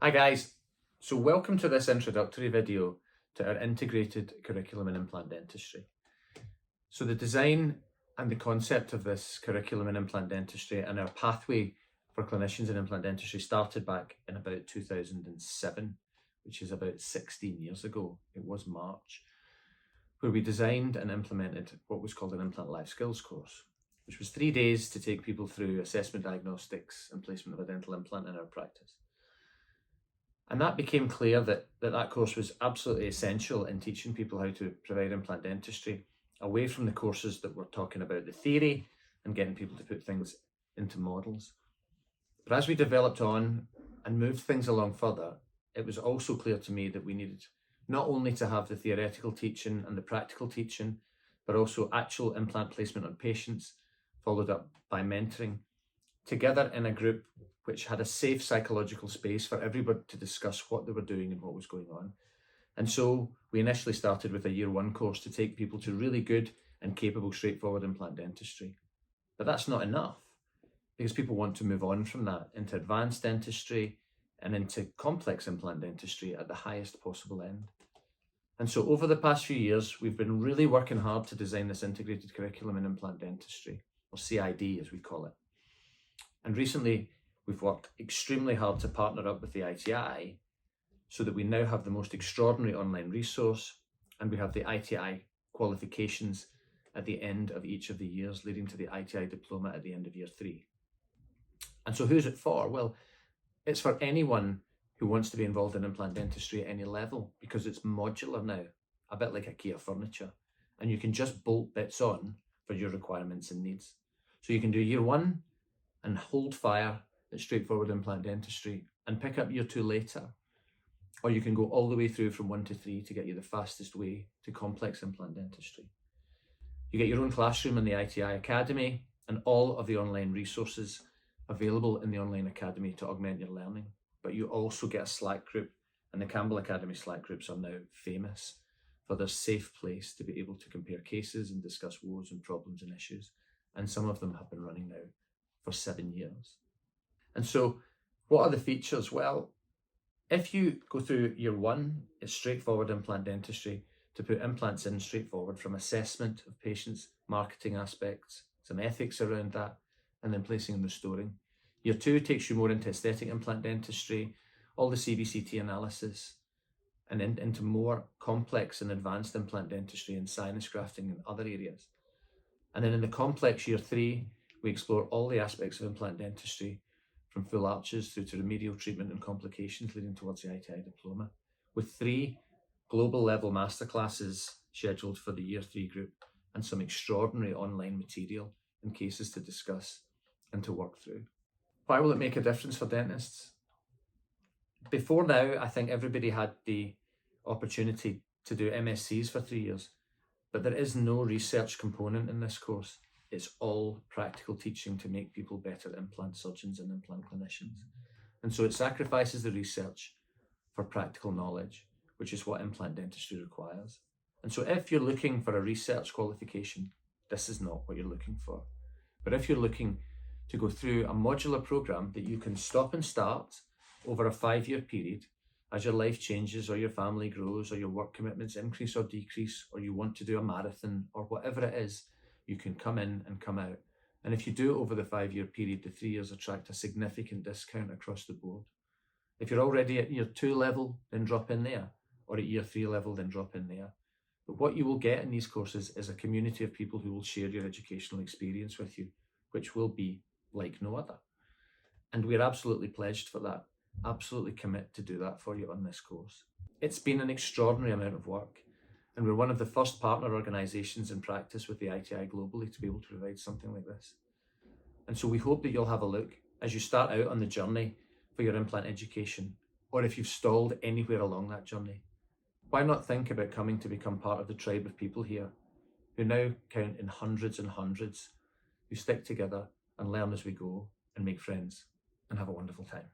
Hi guys, so welcome to this introductory video to our integrated curriculum in implant dentistry. So the design and the concept of this curriculum in implant dentistry and our pathway for clinicians in implant dentistry started back in about 2007, which is about 16 years ago. It was March, where we designed and implemented what was called an implant life skills course, which was 3 days to take people through assessment diagnostics and placement of a dental implant in our practice. And that became clear that course was absolutely essential in teaching people how to provide implant dentistry away from the courses that were talking about the theory and getting people to put things into models. But as we developed on and moved things along further, it was also clear to me that we needed not only to have the theoretical teaching and the practical teaching, but also actual implant placement on patients, followed up by mentoring, together in a group which had a safe psychological space for everybody to discuss what they were doing and what was going on. And so we initially started with a year one course to take people to really good and capable straightforward implant dentistry. But that's not enough, because people want to move on from that into advanced dentistry and into complex implant dentistry at the highest possible end. And so over the past few years, we've been really working hard to design this integrated curriculum in implant dentistry, or CID as we call it. And recently, we've worked extremely hard to partner up with the ITI so that we now have the most extraordinary online resource, and we have the ITI qualifications at the end of each of the years, leading to the ITI diploma at the end of year 3. And so who's it for? Well, it's for anyone who wants to be involved in implant dentistry at any level, because it's modular now, a bit like IKEA furniture, and you can just bolt bits on for your requirements and needs. So you can do year 1 and hold fire at straightforward implant dentistry and pick up year 2 later. Or you can go all the way through from 1 to 3 to get you the fastest way to complex implant dentistry. You get your own classroom in the ITI Academy and all of the online resources available in the online academy to augment your learning. But you also get a Slack group, and the Campbell Academy Slack groups are now famous for their safe place to be able to compare cases and discuss woes and problems and issues. And some of them have been running now for 7 years. And so what are the features? Well, if you go through year 1, it's straightforward implant dentistry to put implants in straightforward, from assessment of patients, marketing aspects, some ethics around that, and then placing and restoring. Year 2 takes you more into aesthetic implant dentistry, all the CBCT analysis, and into more complex and advanced implant dentistry and sinus grafting and other areas. And then in the complex year 3, we explore all the aspects of implant dentistry, from full arches through to remedial treatment and complications, leading towards the ITI diploma, with 3 global level masterclasses scheduled for the year 3 group, and some extraordinary online material and cases to discuss and to work through. Why will it make a difference for dentists? Before now, I think everybody had the opportunity to do MSCs for 3 years, but there is no research component in this course. It's all practical teaching to make people better implant surgeons and implant clinicians. And so it sacrifices the research for practical knowledge, which is what implant dentistry requires. And so if you're looking for a research qualification, this is not what you're looking for. But if you're looking to go through a modular program that you can stop and start over a 5-year period, as your life changes or your family grows or your work commitments increase or decrease, or you want to do a marathon or whatever it is, you can come in and come out. And if you do it over the 5-year period, the 3 years attract a significant discount across the board. If you're already at year 2 level, then drop in there, or at year 3 level, then drop in there. But what you will get in these courses is a community of people who will share your educational experience with you, which will be like no other. And we're absolutely pledged for that, absolutely commit to do that for you on this course. It's been an extraordinary amount of work, and we're one of the first partner organisations in practice with the ITI globally to be able to provide something like this. And so we hope that you'll have a look as you start out on the journey for your implant education, or if you've stalled anywhere along that journey. Why not think about coming to become part of the tribe of people here who now count in hundreds and hundreds, who stick together and learn as we go and make friends and have a wonderful time.